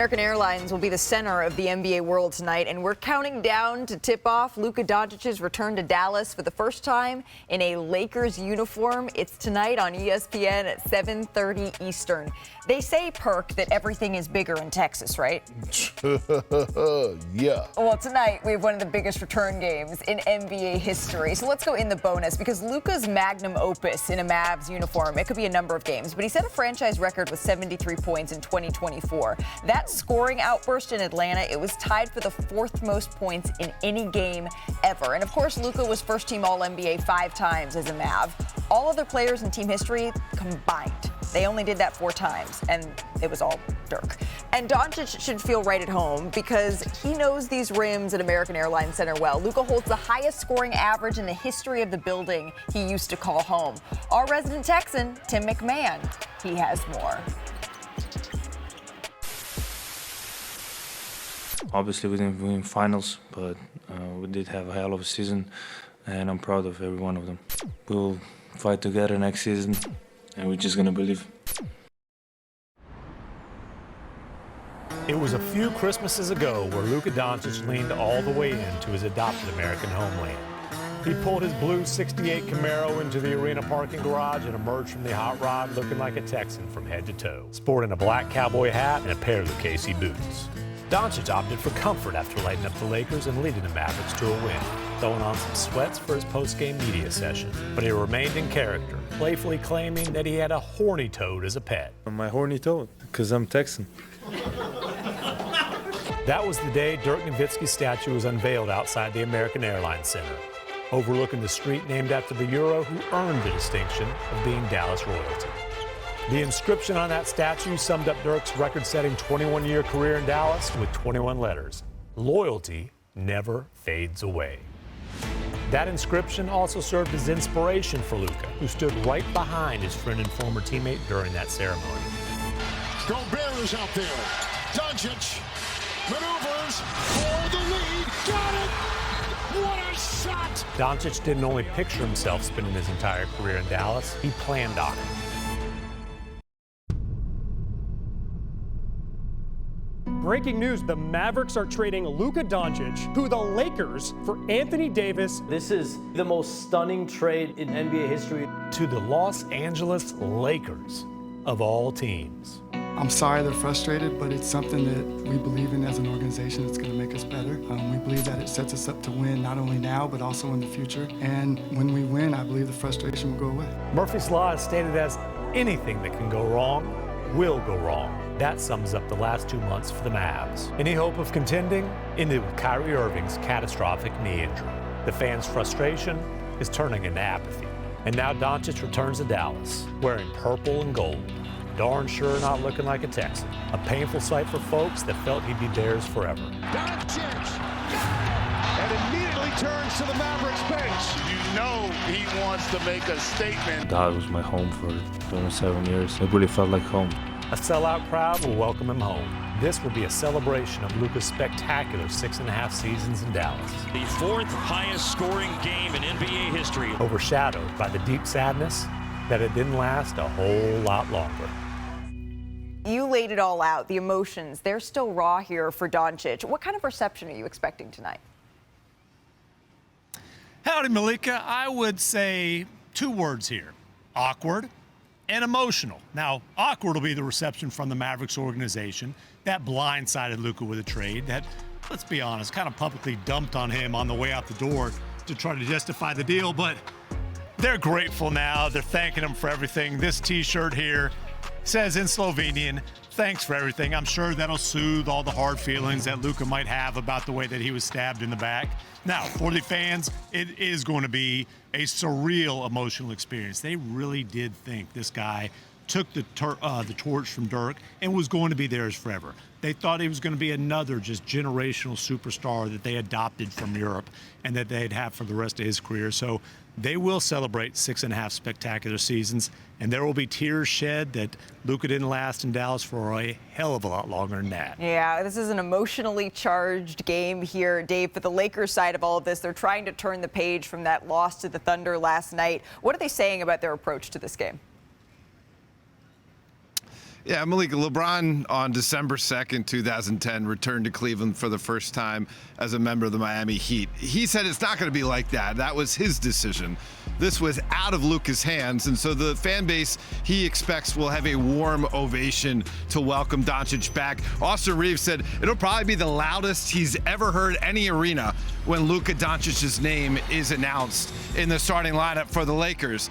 American Airlines will be the center of the NBA world tonight, and we're counting down to tip off Luka Doncic's return to Dallas for the first time in a Lakers uniform. It's tonight on ESPN at 7:30 Eastern. They say, Perk, that everything is bigger in Texas, right? Yeah. Well, tonight we have one of the biggest return games in NBA history. So let's go in the bonus, because Luka's magnum opus in a Mavs uniform, it could be a number of games, but he set a franchise record with 73 points in 2024. That scoring outburst in Atlanta, it was tied for the fourth most points in any game ever. And of course, Luka was first-team All-NBA 5 times as a Mav. All other players in team history combined, they only did that 4 times, and it was all Dirk. And Doncic should feel right at home because he knows these rims at American Airlines Center well. Luka holds the highest scoring average in the history of the building he used to call home. Our resident Texan, Tim MacMahon, he has more. Obviously, we didn't win finals, but we did have a hell of a season, and I'm proud of every one of them. We'll fight together next season, and we're just going to believe. It was a few Christmases ago where Luka Doncic leaned all the way into his adopted American homeland. He pulled his blue 68 Camaro into the arena parking garage and emerged from the hot rod looking like a Texan from head to toe, sporting a black cowboy hat and a pair of Lucchese boots. Doncic opted for comfort after lighting up the Lakers and leading the Mavericks to a win, throwing on some sweats for his post-game media session. But he remained in character, playfully claiming that he had a horny toad as a pet. My horny toad, because I'm Texan. That was the day Dirk Nowitzki's statue was unveiled outside the American Airlines Center, overlooking the street named after the Euro who earned the distinction of being Dallas royalty. The inscription on that statue summed up Dirk's record-setting 21-year career in Dallas with 21 letters. Loyalty never fades away. That inscription also served as inspiration for Luka, who stood right behind his friend and former teammate during that ceremony. Gobert is out there. Doncic maneuvers for the lead. Got it! What a shot! Doncic didn't only picture himself spending his entire career in Dallas, he planned on it. Breaking news, the Mavericks are trading Luka Doncic to the Lakers for Anthony Davis. This is the most stunning trade in NBA history. To the Los Angeles Lakers, of all teams. I'm sorry they're frustrated, but it's something that we believe in as an organization that's going to make us better. We believe that it sets us up to win not only now, but also in the future. And when we win, I believe the frustration will go away. Murphy's Law is stated as anything that can go wrong will go wrong. That sums up the last 2 months for the Mavs. Any hope of contending ended with Kyrie Irving's catastrophic knee injury. The fans' frustration is turning into apathy. And now Doncic returns to Dallas, wearing purple and gold. Darn sure not looking like a Texan. A painful sight for folks that felt he'd be theirs forever. Doncic! And immediately turns to the Mavericks bench. You know he wants to make a statement. Dallas was my home for 27 years. It really felt like home. A sellout crowd will welcome him home. This will be a celebration of Luka's spectacular 6.5 seasons in Dallas. The 4th highest scoring game in NBA history. Overshadowed by the deep sadness that it didn't last a whole lot longer. You laid it all out. The emotions, they're still raw here for Doncic. What kind of reception are you expecting tonight? Howdy, Malika. I would say 2 words here: awkward and emotional. Now, awkward will be the reception from the Mavericks organization that blindsided Luka with a trade that, let's be honest, kind of publicly dumped on him on the way out the door to try to justify the deal. But they're grateful now. They're thanking him for everything. This T-shirt here says in Slovenian, "Thanks for everything." I'm sure that'll soothe all the hard feelings that Luka might have about the way that he was stabbed in the back. Now, for the fans, it is going to be a surreal emotional experience. They really did think this guy took the torch from Dirk and was going to be theirs forever. They thought he was going to be another just generational superstar that they adopted from Europe and that they'd have for the rest of his career. So they will celebrate 6.5 spectacular seasons, and there will be tears shed that Luka didn't last in Dallas for a hell of a lot longer than that. Yeah, this is an emotionally charged game here, Dave. But the Lakers side of all of this, they're trying to turn the page from that loss to the Thunder last night. What are they saying about their approach to this game? Yeah, Malika, LeBron on December 2nd, 2010, returned to Cleveland for the first time as a member of the Miami Heat. He said it's not going to be like that. That was his decision. This was out of Luka's hands, and so the fan base, he expects, will have a warm ovation to welcome Doncic back. Austin Reeves said it'll probably be the loudest he's ever heard any arena when Luka Doncic's name is announced in the starting lineup for the Lakers.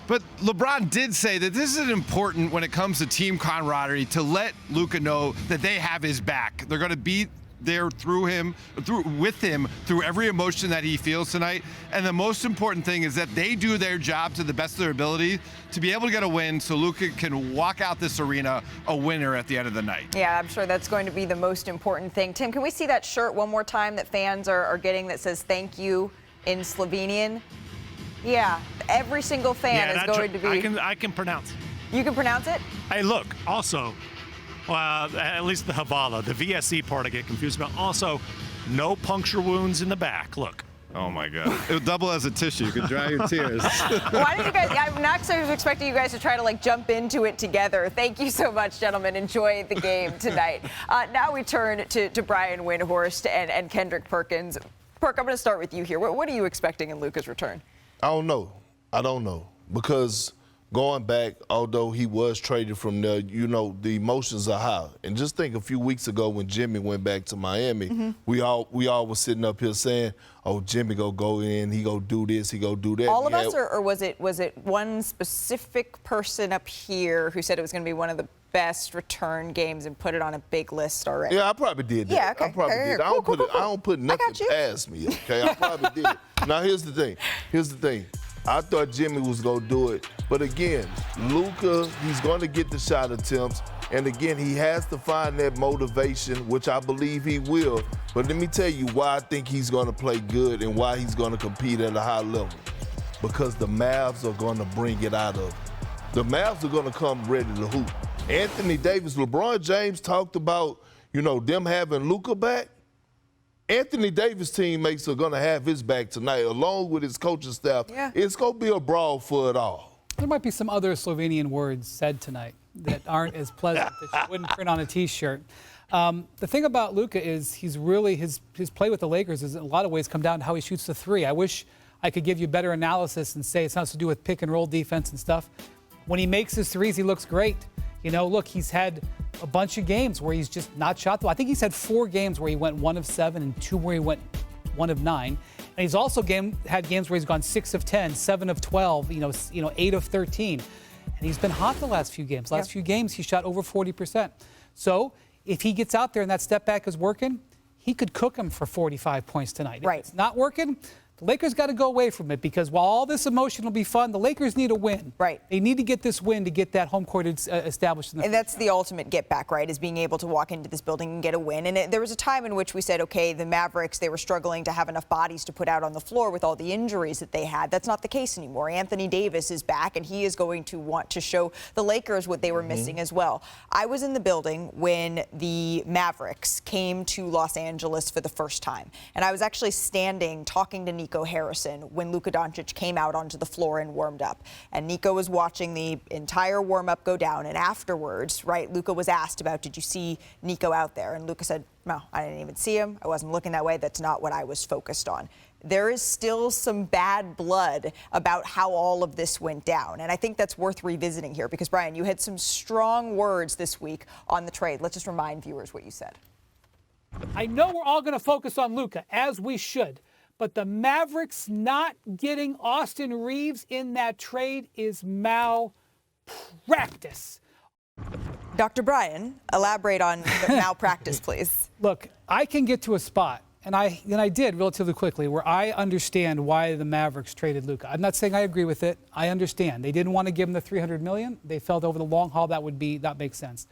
But LeBron did say that this is important when it comes to team camaraderie to let Luka know that they have his back. They're going to be there with him through every emotion that he feels tonight. And the most important thing is that they do their job to the best of their ability to be able to get a win so Luka can walk out this arena a winner at the end of the night. Yeah, I'm sure that's going to be the most important thing. Tim, can we see that shirt one more time that fans are getting that says thank you in Slovenian? Yeah, every single fan is going to be. I can pronounce it. You can pronounce it? Hey, look, also, at least the Havala, the VSE part I get confused about. Also, no puncture wounds in the back. Look. Oh, my God. It would double as a tissue. You could dry your tears. Why don't you guys, I'm not expecting you guys to try to, jump into it together. Thank you so much, gentlemen. Enjoy the game tonight. Now we turn to Brian Windhorst and Kendrick Perkins. Perk, I'm going to start with you here. What are you expecting in Luka's return? I don't know. Because going back, although he was traded from there, the emotions are high. And just think a few weeks ago when Jimmy went back to Miami, we all was sitting up here saying, oh, Jimmy go in, he go do this, he go do that. All of us, or was it one specific person up here who said it was going to be one of the best return games and put it on a big list already? Yeah, I probably did that. Yeah, okay. I probably did. Cool. I don't put nothing past me, okay? I probably did it. Now, here's the thing. I thought Jimmy was going to do it. But again, Luka, he's going to get the shot attempts. And again, he has to find that motivation, which I believe he will. But let me tell you why I think he's going to play good and why he's going to compete at a high level. Because the Mavs are going to bring it out of him. The Mavs are going to come ready to hoop. Anthony Davis, LeBron James talked about, them having Luka back. Anthony Davis' teammates are going to have his back tonight, along with his coaching staff. Yeah. It's going to be a brawl for it all. There might be some other Slovenian words said tonight that aren't as pleasant that you wouldn't print on a T-shirt. The thing about Luka is he's really, his play with the Lakers is in a lot of ways come down to how he shoots the three. I wish I could give you better analysis and say it's not to do with pick and roll defense and stuff. When he makes his threes, he looks great. Look, he's had a bunch of games where he's just not shot. I think he's had 4 games where he went 1 of 7 and 2 where he went 1 of 9. And he's also had games where he's gone 6 of 10, 7 of 12, 8 of 13. And he's been hot the last few games. Last few games, he shot over 40%. So if he gets out there and that step back is working, he could cook him for 45 points tonight. Right. If it's not working, the Lakers got to go away from it because while all this emotion will be fun, the Lakers need a win. Right. They need to get this win to get that home court established. And that's the ultimate get back, right, is being able to walk into this building and get a win. And there was a time in which we said, okay, the Mavericks, they were struggling to have enough bodies to put out on the floor with all the injuries that they had. That's not the case anymore. Anthony Davis is back, and he is going to want to show the Lakers what they were missing as well. I was in the building when the Mavericks came to Los Angeles for the first time, and I was actually standing talking to Nico Harrison when Luka Doncic came out onto the floor and warmed up. And Nico was watching the entire warm-up go down. And afterwards, right, Luka was asked about, did you see Nico out there? And Luka said, no, I didn't even see him. I wasn't looking that way. That's not what I was focused on. There is still some bad blood about how all of this went down. And I think that's worth revisiting here because, Brian, you had some strong words this week on the trade. Let's just remind viewers what you said. I know we're all going to focus on Luka, as we should. But the Mavericks not getting Austin Reeves in that trade is malpractice. Dr. Brian, elaborate on the malpractice, please. Look, I can get to a spot, and I did relatively quickly, where I understand why the Mavericks traded Luka. I'm not saying I agree with it. I understand. They didn't want to give him the $300 million. They felt over the long haul that makes sense.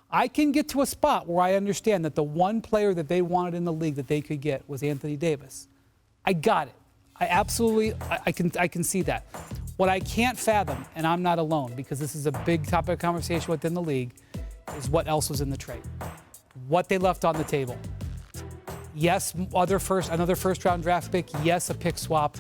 I can get to a spot where I understand that the one player that they wanted in the league that they could get was Anthony Davis. I got it. I can see that. What I can't fathom, and I'm not alone because this is a big topic of conversation within the league, is what else was in the trade. What they left on the table. Yes, another first round draft pick. Yes, a pick swap.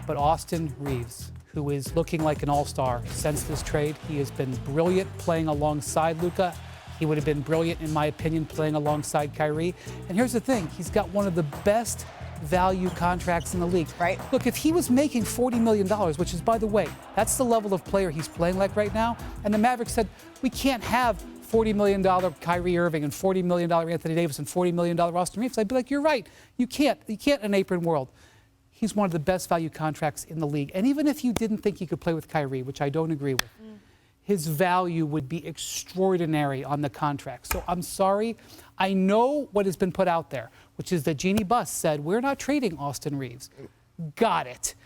But Austin Reeves, who is looking like an all-star since this trade. He has been brilliant playing alongside Luka. He would have been brilliant, in my opinion, playing alongside Kyrie. And here's the thing, he's got one of the best value contracts in the league. Right. Look, if he was making $40 million, which is, by the way, that's the level of player he's playing like right now, and the Mavericks said, we can't have $40 million Kyrie Irving and $40 million Anthony Davis and $40 million Austin Reeves, I'd be like, you're right. You can't in an apron world. He's one of the best value contracts in the league. And even if you didn't think he could play with Kyrie, which I don't agree with, his value would be extraordinary on the contract. So I'm sorry. I know what has been put out there, which is that Jeannie Buss said, we're not trading Austin Reeves. Got it.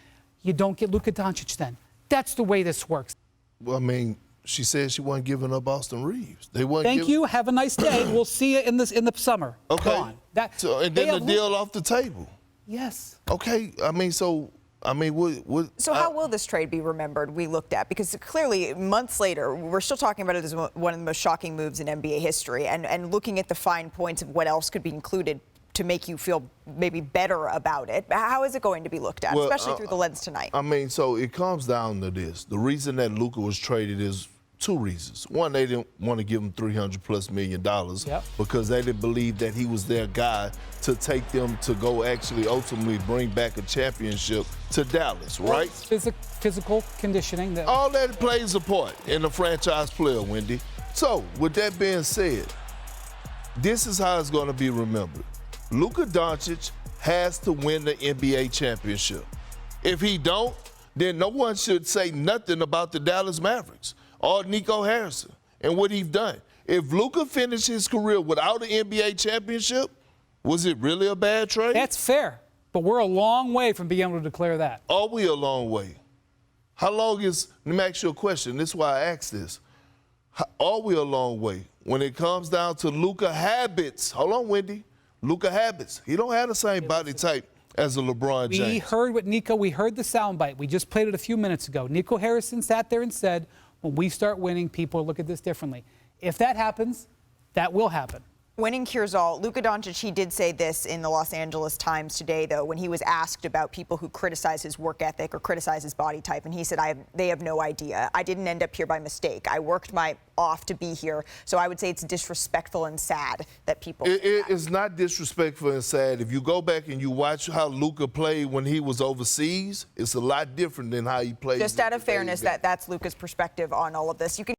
You don't get Luka Doncic then. That's the way this works. Well, I mean, she said she wasn't giving up Austin Reeves. They wasn't. Thank you. Have a nice day. We'll see you in the summer. Okay. Gone. So, and then the deal off the table. Yes. Okay. What? So how will this trade be remembered? We looked at, because clearly months later we're still talking about it as one of the most shocking moves in NBA history, and looking at the fine points of what else could be included to make you feel maybe better about it. How is it going to be looked at, especially through the lens tonight? I mean, so it comes down to this. The reason that Luka was traded is two reasons. One, they didn't want to give him $300+ million because they didn't believe that he was their guy to take them to go actually ultimately bring back a championship to Dallas, right? Physical conditioning. All that plays a part in a franchise player, Wendy. So, with that being said, this is how it's going to be remembered. Luka Doncic has to win the NBA championship. If he don't, then no one should say nothing about the Dallas Mavericks or Nico Harrison and what he's done. If Luka finished his career without an NBA championship, was it really a bad trade? That's fair, but we're a long way from being able to declare that. Are we a long way? How long is, let me ask you a question. This is why I asked this. Are we a long way? When it comes down to Luka habits, hold on, Wendy. Luka habits. He don't have the same body type as a LeBron James. We heard what Nico, we heard the soundbite. We just played it a few minutes ago. Nico Harrison sat there and said, when we start winning, people look at this differently. If that happens, that will happen. Winning cures all. Luka Doncic, he did say this in the Los Angeles Times today, though, when he was asked about people who criticize his work ethic or criticize his body type, and he said, they have no idea. I didn't end up here by mistake. I worked my off to be here, so I would say it's disrespectful and sad that people It is not disrespectful and sad. If you go back and you watch how Luka played when he was overseas, it's a lot different than how he played. Just out of fairness, that's Luka's perspective on all of this. You can.